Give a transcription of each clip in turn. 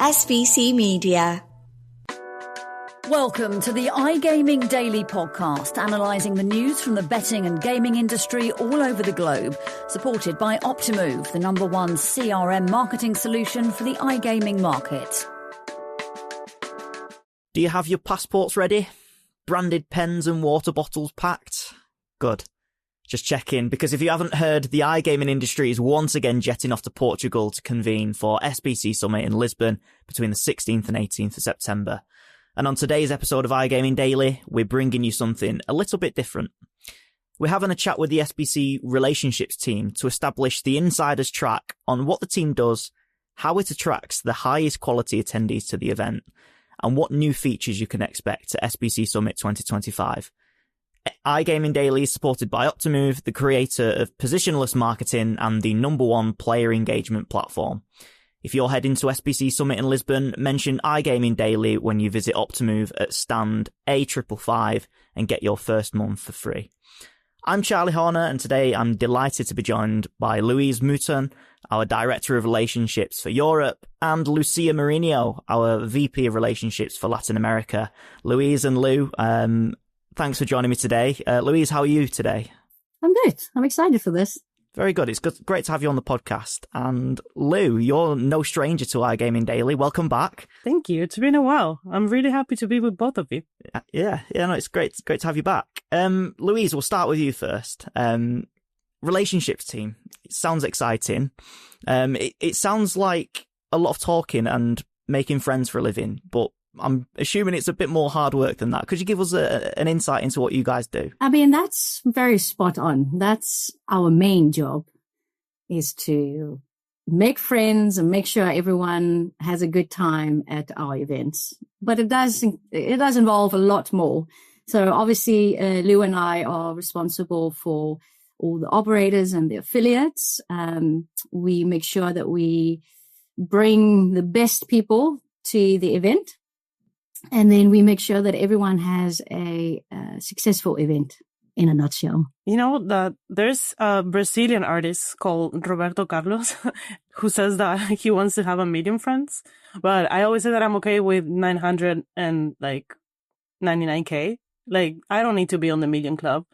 SBC Media. Welcome to the iGaming Daily Podcast, analysing the news from the betting and gaming industry all over the globe, supported by Optimove, the #1 CRM marketing solution for the iGaming market. Do you have your passports ready? Branded pens and water bottles packed? Good. Just check in, because if you haven't heard, the iGaming industry is once again jetting off to Portugal to convene for SBC Summit in Lisbon between the 16th and 18th of September. And on today's episode of iGaming Daily, we're bringing you something a little bit different. We're having a chat with the SBC Relationships Team to establish the insider's track on what the team does, how it attracts the highest quality attendees to the event, and what new features you can expect at SBC Summit 2025. iGaming Daily is supported by Optimove, the creator of positionless marketing and the #1 player engagement platform. If you're heading to SBC Summit in Lisbon, mention iGaming Daily when you visit Optimove at stand A555 and get your first month for free. I'm Charlie Horner, and today I'm delighted to be joined by Louise Mouton, our Director of Relationships for Europe, and Lucía Mouriño, our VP of Relationships for Latin America. Louise and Lou, thanks for joining me today. Louise, how are you today? I'm good. I'm excited for this. Very good. It's great to have you on the podcast. And Lou, you're no stranger to iGaming Daily. Welcome back. Thank you. It's been a while. I'm really happy to be with both of you. Yeah, no, it's great. It's great to have you back. Louise, we'll start with you first. Relationships team. It sounds exciting. It sounds like a lot of talking and making friends for a living, but I'm assuming it's a bit more hard work than that. Could you give us an insight into what you guys do? I mean, that's very spot on. That's our main job, is to make friends and make sure everyone has a good time at our events. But it does involve a lot more. So obviously, Lou and I are responsible for all the operators and the affiliates. We make sure that we bring the best people to the event. And then we make sure that everyone has a successful event, in a nutshell. You know, that there's a Brazilian artist called Roberto Carlos who says that he wants to have 1,000,000 friends. But I always say that I'm okay with 999K. Like, I don't need to be on the million club.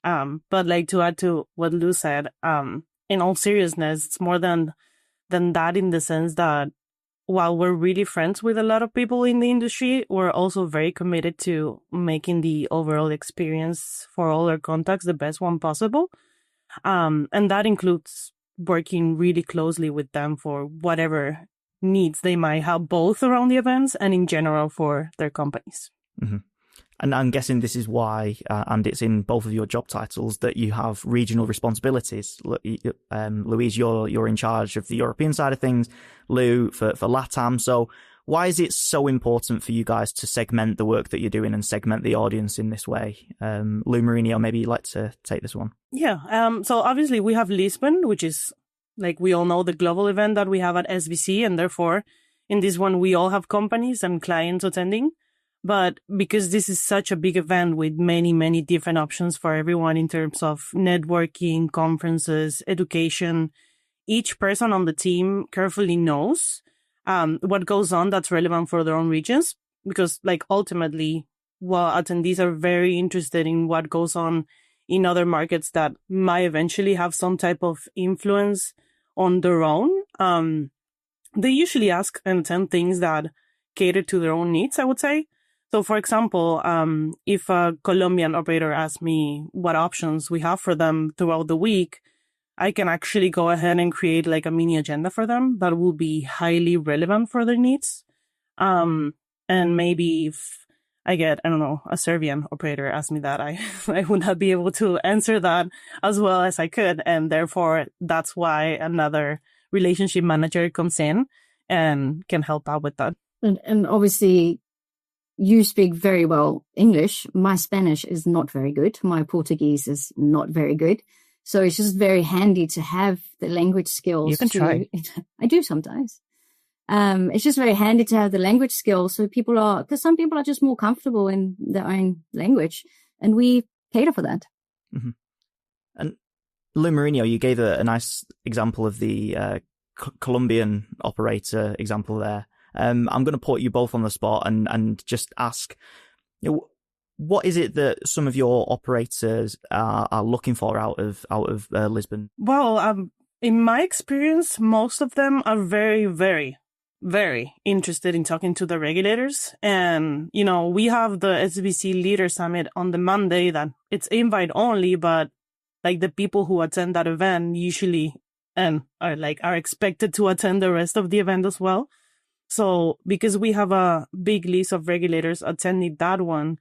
But like, to add to what Lou said, in all seriousness, it's more than that, in the sense that while we're really friends with a lot of people in the industry, we're also very committed to making the overall experience for all our contacts the best one possible. And that includes working really closely with them for whatever needs they might have, both around the events and in general for their companies. Mm-hmm. And I'm guessing this is why, and it's in both of your job titles, that you have regional responsibilities. Louise, you're in charge of the European side of things, Lou for LATAM. So why is it so important for you guys to segment the work that you're doing and segment the audience in this way? Lou Mourinho, maybe you'd like to take this one. Yeah. So obviously we have Lisbon, which is, like we all know, the global event that we have at SBC. And therefore, in this one, we all have companies and clients attending. But because this is such a big event with many, many different options for everyone in terms of networking, conferences, education, each person on the team carefully knows what goes on that's relevant for their own regions. Because, like, ultimately, while attendees are very interested in what goes on in other markets that might eventually have some type of influence on their own, they usually ask and attend things that cater to their own needs, I would say. So, for example, if a Colombian operator asks me what options we have for them throughout the week, I can actually go ahead and create like a mini agenda for them that will be highly relevant for their needs. And maybe if I get, I don't know, a Serbian operator ask me that, I would not be able to answer that as well as I could. And therefore, that's why another relationship manager comes in and can help out with that. And obviously, you speak very well English. My Spanish is not very good. My Portuguese is not very good. So it's just very handy to have the language skills. You can try. I do sometimes. It's just very handy to have the language skills. So because some people are just more comfortable in their own language, and we cater for that. Mm-hmm. And Lou Mourinho, you gave a nice example of the Colombian operator example there. I'm going to put you both on the spot and just ask, what is it that some of your operators are looking for out of Lisbon? Well, in my experience, most of them are very, very, very interested in talking to the regulators. And, we have the SBC Leader Summit on the Monday that it's invite only, but like the people who attend that event usually and are expected to attend the rest of the event as well. So because we have a big list of regulators attending that one,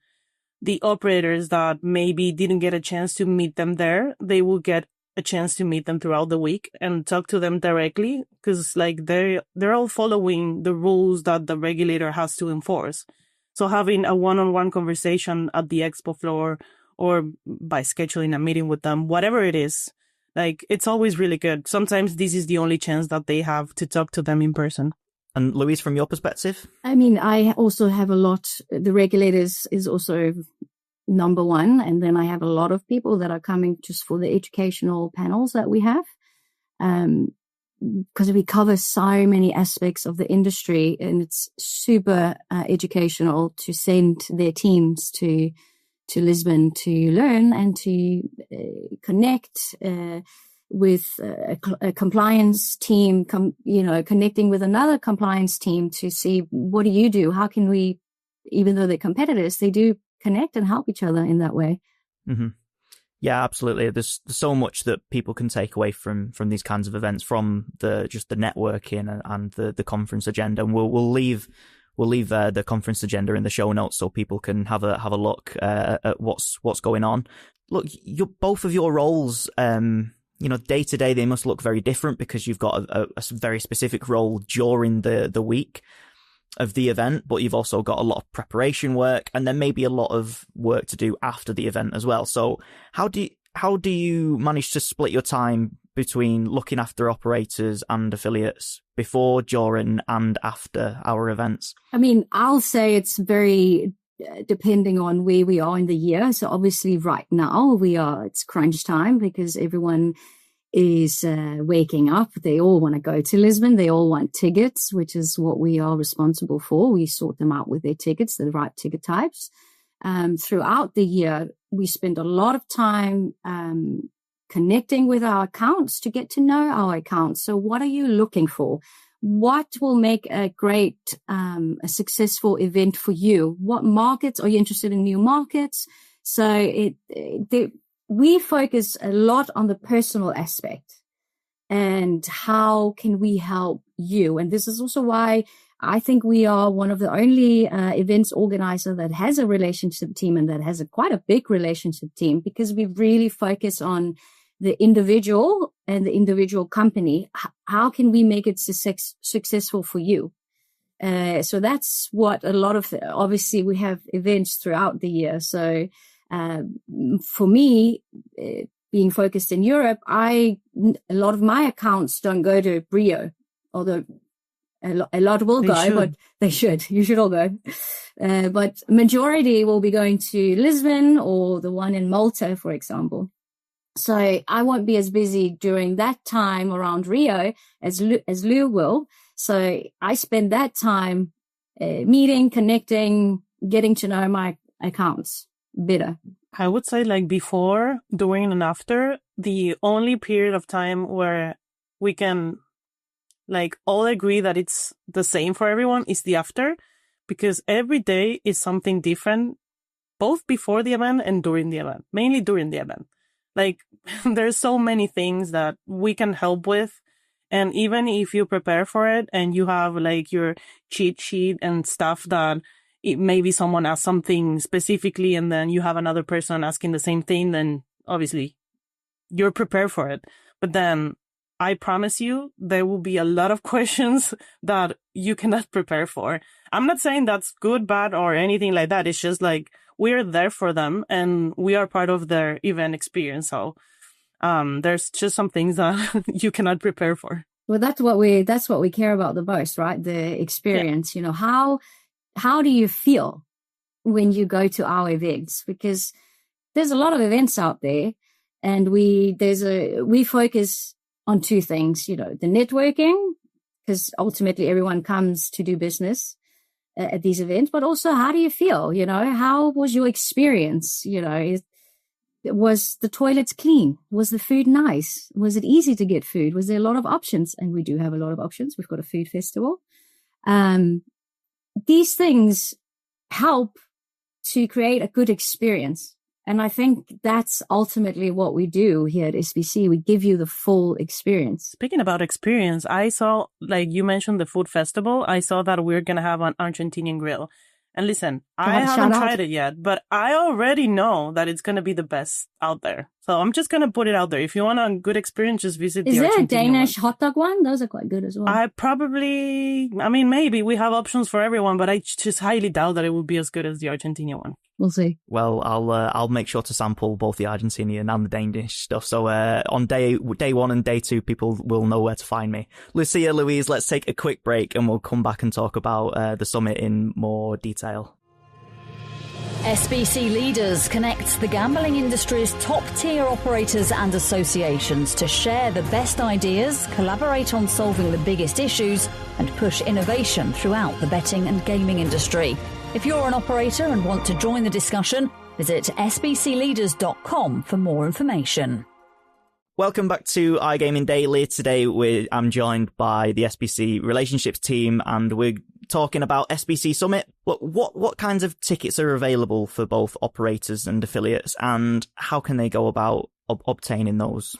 the operators that maybe didn't get a chance to meet them there, they will get a chance to meet them throughout the week and talk to them directly, because they're all following the rules that the regulator has to enforce. So having a one-on-one conversation at the expo floor or by scheduling a meeting with them, whatever it is, it's always really good. Sometimes this is the only chance that they have to talk to them in person. And Louise, from your perspective? I mean, I also have the regulators is also number one. And then I have a lot of people that are coming just for the educational panels that we have. Because we cover so many aspects of the industry, and it's super educational to send their teams to Lisbon to learn and to connect with a compliance team, connecting with another compliance team to see, what do you do? How can we, even though they're competitors, they do connect and help each other in that way. Mm-hmm. Yeah, absolutely. There's so much that people can take away from these kinds of events, from the networking and the conference agenda. And we'll leave the conference agenda in the show notes so people can have a look at what's going on. Look, both of your roles, day to day, they must look very different because you've got a very specific role during the week of the event, but you've also got a lot of preparation work and then maybe a lot of work to do after the event as well. So how do you manage to split your time between looking after operators and affiliates before, during, and after our events? I mean, I'll say it's very depending on where we are in the year. So obviously right now it's crunch time because everyone is waking up. They all want to go to Lisbon. They all want tickets, which is what we are responsible for. We sort them out with their tickets, the right ticket types. Throughout the year, we spend a lot of time connecting with our accounts to get to know our accounts. So what are you looking for? What will make a great, a successful event for you? What markets are you interested in? New markets? So we focus a lot on the personal aspect and how can we help you? And this is also why I think we are one of the only events organizer that has a relationship team and that has quite a big relationship team, because we really focus on the individual and the individual company. How can we make it successful for you? So that's what a lot of, obviously we have events throughout the year. So for me, being focused in Europe, a lot of my accounts don't go to Rio, although a lot will go, but they should. You should all go. But majority will be going to Lisbon or the one in Malta, for example. So I won't be as busy during that time around Rio as Lou will. So I spend that time meeting, connecting, getting to know my accounts better. I would say before, during, and after, the only period of time where we can all agree that it's the same for everyone is the after, because every day is something different, both before the event and during the event, mainly during the event. There's so many things that we can help with. And even if you prepare for it and you have your cheat sheet and stuff that maybe someone asks something specifically and then you have another person asking the same thing, then obviously you're prepared for it. But then I promise you, there will be a lot of questions that you cannot prepare for. I'm not saying that's good, bad, or anything like that. It's just we're there for them and we are part of their event experience. So there's just some things that you cannot prepare for. Well, that's what we care about the most, right? The experience. Yeah. How do you feel when you go to our events? Because there's a lot of events out there, and we focus on two things, the networking, because ultimately everyone comes to do business at these events, but also how do you feel? How was your experience? Was the toilets clean? Was the food nice? Was it easy to get food? Was there a lot of options? And we do have a lot of options. We've got a food festival. These things help to create a good experience. And I think that's ultimately what we do here at SBC. We give you the full experience. Speaking about experience, I saw, like you mentioned, the food festival. I saw that we're going to have an Argentinian grill. And listen, I haven't tried it yet, but I already know that it's going to be the best out there. So I'm just going to put it out there. If you want a good experience, just visit the Argentinian one. Is there a Danish hot dog one? Those are quite good as well. Maybe we have options for everyone, but I just highly doubt that it will be as good as the Argentinian one. We'll see. Well, I'll make sure to sample both the Argentinian and the Danish stuff. So on day 1 and day 2, people will know where to find me. Lucía, Louise, let's take a quick break and we'll come back and talk about the summit in more detail. SBC Leaders connects the gambling industry's top-tier operators and associations to share the best ideas, collaborate on solving the biggest issues, and push innovation throughout the betting and gaming industry. If you're an operator and want to join the discussion, visit sbcleaders.com for more information. Welcome back to iGaming Daily. Today I'm joined by the SBC Relationships Team, and we're talking about SBC Summit. What kinds of tickets are available for both operators and affiliates, and how can they go about obtaining those?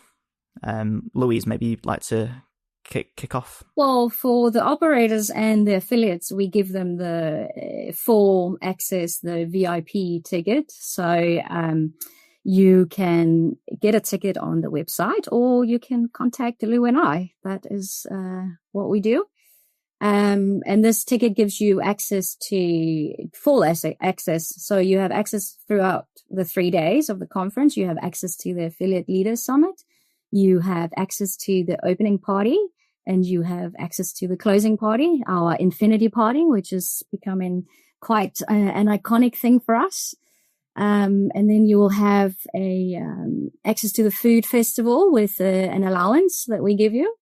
Louise, maybe you'd like to kick off? Well, for the operators and the affiliates, we give them the full access, the VIP ticket. So you can get a ticket on the website, or you can contact Lou and I. That is what we do. And this ticket gives you access to full access. So you have access throughout the 3 days of the conference. You have access to the Affiliate Leaders Summit. You have access to the opening party, and you have access to the closing party, our Infinity Party, which is becoming quite an iconic thing for us. And then you will have access to the food festival with an allowance that we give you.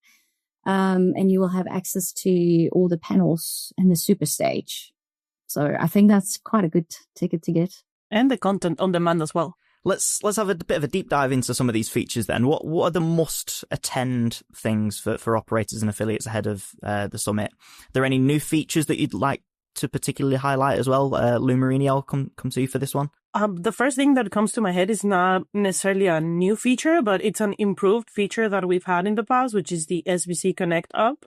And you will have access to all the panels and the super stage. So I think that's quite a good ticket to get. And the content on demand as well. Let's have a bit of a deep dive into some of these features then. What are the must attend things for operators and affiliates ahead of the summit? Are there any new features that you'd like to particularly highlight as well? Lou Mourinho, I'll come to you for this one. The first thing that comes to my head is not necessarily a new feature, but it's an improved feature that we've had in the past, which is the SBC Connect app,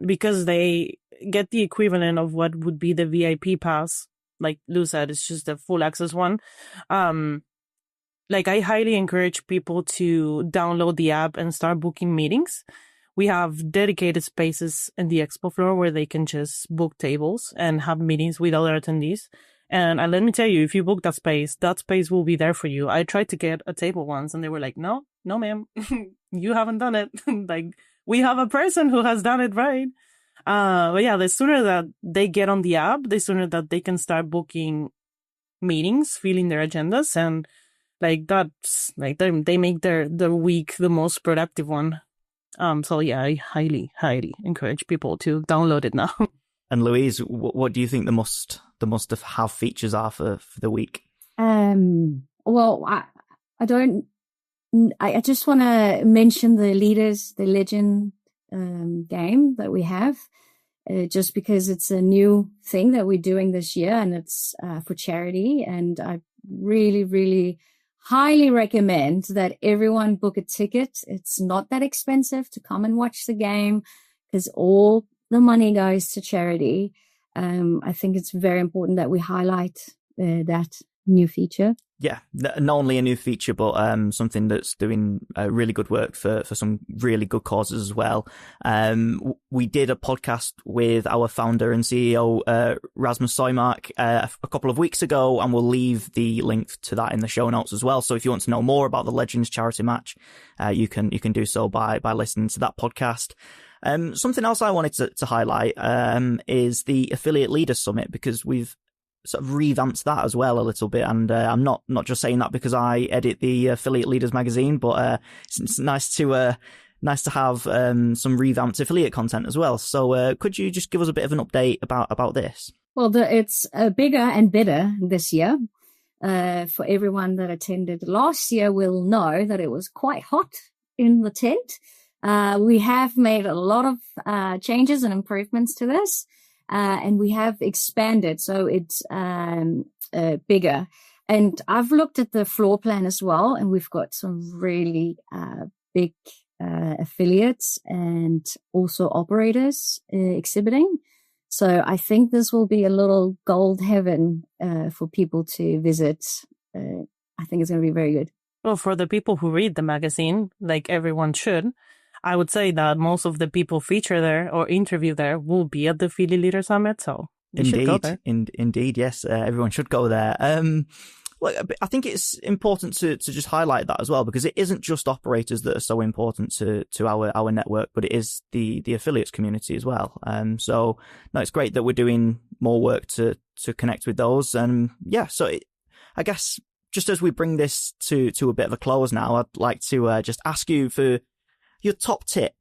because they get the equivalent of what would be the VIP pass. Like Lou said, it's just the full access one. I highly encourage people to download the app and start booking meetings. We have dedicated spaces in the expo floor where they can just book tables and have meetings with other attendees. And let me tell you, if you book that space will be there for you. I tried to get a table once and they were like, no, ma'am, you haven't done it. We have a person who has done it right. But yeah, the sooner that they get on the app, the sooner that they can start booking meetings, filling their agendas. And they make their week the most productive one. So yeah, I highly, highly encourage people to download it now. And Louise, what do you think the must-have features are for the week? Well, I just want to mention the Legend game that we have, just because it's a new thing that we're doing this year, and it's for charity. And I really, really highly recommend that everyone book a ticket. It's not that expensive to come and watch the game, because all the money goes to charity. I think it's very important that we highlight that new feature. Yeah, not only a new feature, but something that's doing really good work for some really good causes as well. We did a podcast with our founder and CEO, Rasmus Soymark, a couple of weeks ago, and we'll leave the link to that in the show notes as well. So if you want to know more about the Legends charity match, you can do so by listening to that podcast. Something else I wanted to highlight is the Affiliate Leaders Summit, because we've sort of revamped that as well a little bit. And I'm not just saying that because I edit the Affiliate Leaders magazine, but it's nice to nice to have some revamped affiliate content as well. So could you just give us a bit of an update about this? Well, it's bigger and better this year. For everyone that attended last year will know that it was quite hot in the tent. We have made a lot of changes and improvements to this, and we have expanded, so it's bigger. And I've looked at the floor plan as well, and we've got some really big affiliates and also operators exhibiting. So I think this will be a little gold heaven for people to visit. I think it's going to be very good. Well, for the people who read the magazine, like everyone should, I would say that most of the people featured there or interviewed there will be at the Philly Leader Summit. So you should go there. Indeed, yes. Everyone should go there. Well, I think it's important to just highlight that as well, because it isn't just operators that are so important to our network, but it is the affiliates community as well. So no, it's great that we're doing more work to connect with those. And yeah, so I guess just as we bring this to a bit of a close now, I'd like to just ask you for your top tip.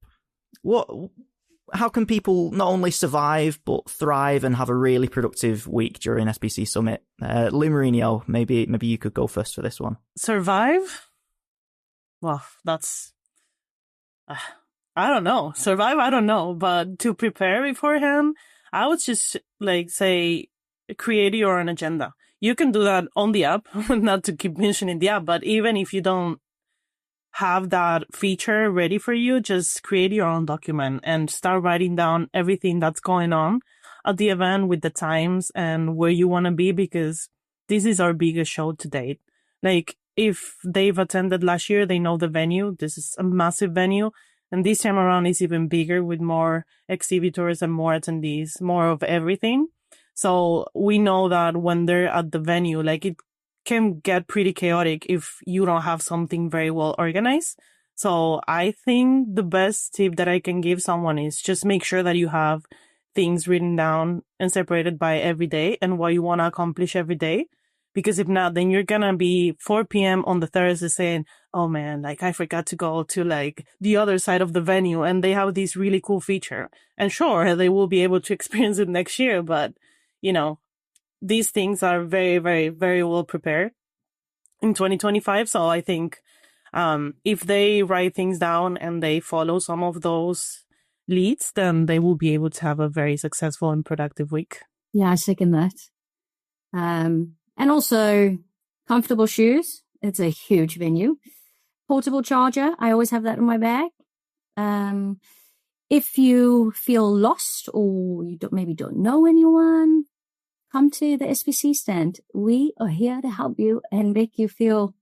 How can people not only survive, but thrive and have a really productive week during SBC Summit? Lou Mouriño, maybe you could go first for this one. Survive? Well, that's... I don't know. Survive, I don't know. But to prepare beforehand, I would just say create your own agenda. You can do that on the app, not to keep mentioning the app, but even if you don't have that feature ready for you, just create your own document and start writing down everything that's going on at the event with the times and where you want to be, because this is our biggest show to date. Like, if they've attended last year, they know the venue. This is a massive venue. And this time around is even bigger with more exhibitors and more attendees, more of everything. So we know that when they're at the venue, it can get pretty chaotic if you don't have something very well organized. So I think the best tip that I can give someone is just make sure that you have things written down and separated by every day and what you want to accomplish every day. Because if not, then you're going to be 4 p.m. on the Thursday saying, oh man, I forgot to go to the other side of the venue and they have this really cool feature. And sure, they will be able to experience it next year, but these things are very, very, very well prepared in 2025. So I think if they write things down and they follow some of those leads, then they will be able to have a very successful and productive week. Yeah, I second that. And also comfortable shoes. It's a huge venue. Portable charger. I always have that in my bag. If you feel lost or you maybe don't know anyone, come to the SBC stand. We are here to help you and make you feel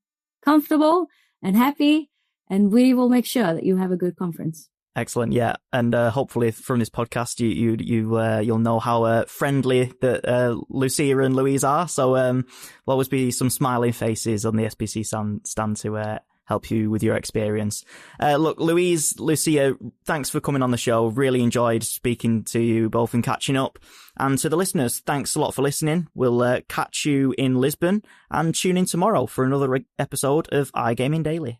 comfortable and happy, and we will make sure that you have a good conference. Excellent, yeah, and hopefully from this podcast you'll know how friendly that Lucía and Louise are. So there'll always be some smiling faces on the SBC stand to help you with your experience. Look, Louise, Lucía, thanks for coming on the show. Really enjoyed speaking to you both and catching up. And to the listeners, thanks a lot for listening. We'll catch you in Lisbon and tune in tomorrow for another episode of iGaming Daily.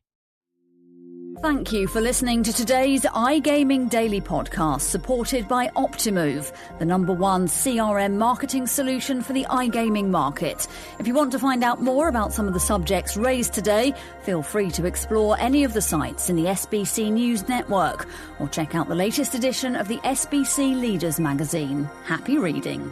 Thank you for listening to today's iGaming Daily podcast, supported by Optimove, the #1 CRM marketing solution for the iGaming market. If you want to find out more about some of the subjects raised today, feel free to explore any of the sites in the SBC News Network or check out the latest edition of the SBC Leaders magazine. Happy reading.